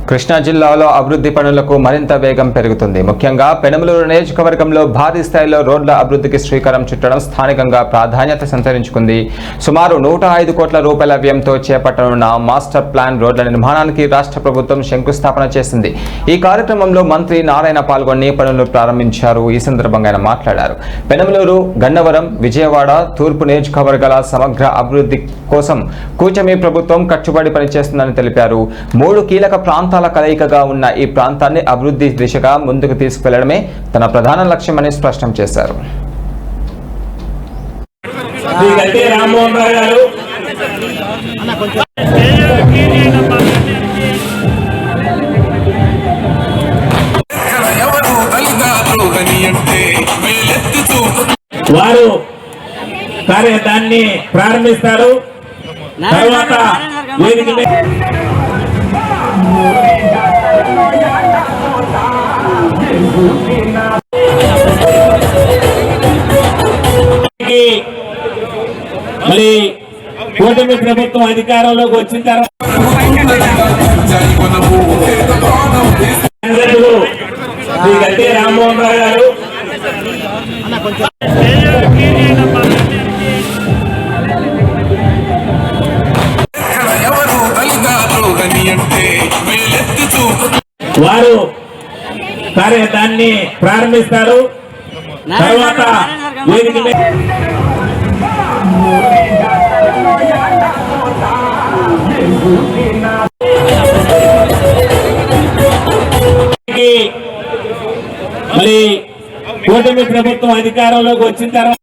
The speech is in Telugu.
కృష్ణా జిల్లాలో అభివృద్ధి పనులకు మరింత వేగం పెరుగుతుంది. ముఖ్యంగా పెనమలూరు నియోజకవర్గంలో భారీ స్థాయిలో రోడ్ల అభివృద్ధికి శ్రీకారం చుట్టడం స్థానికంగా ప్రాధాన్యత సంతరించుకుంది. సుమారు 105 కోట్ల రూపాయల వ్యయంతో చేపట్టనున్న మాస్టర్ ప్లాన్ రోడ్ల నిర్మాణానికి రాష్ట్ర ప్రభుత్వం శంకుస్థాపన చేసింది. ఈ కార్యక్రమంలో మంత్రి నారాయణ పాల్గొని పనులు ప్రారంభించారు. ఈ సందర్భంగా ఆయన మాట్లాడారు. పెనమలూరు, గన్నవరం, విజయవాడ, తూర్పు నియోజకవర్గాల సమగ్ర అభివృద్ధి కోసం కూటమి ప్రభుత్వం కట్టుబడి పనిచేస్తుందని తెలిపారు. 3 కీలక ప్రాంతాల కలయికగా ఉన్న ఈ ప్రాంతాన్ని అభివృద్ధి దిశగా ముందుకు తీసుకువెళ్లడమే తన ప్రధాన లక్ష్యమని స్పష్టం చేశారు. వారు దాన్ని ప్రారంభిస్తారు. తర్వాత మరి కూటమి ప్రభుత్వం అధికారంలోకి వచ్చిన తర్వాత శ్రీ గడ్డి రామ్మోహన్ రావు గారు వారు దాన్ని ప్రారంభిస్తారు. తర్వాత మరి కూటమి ప్రభుత్వం అధికారంలోకి వచ్చిన తర్వాత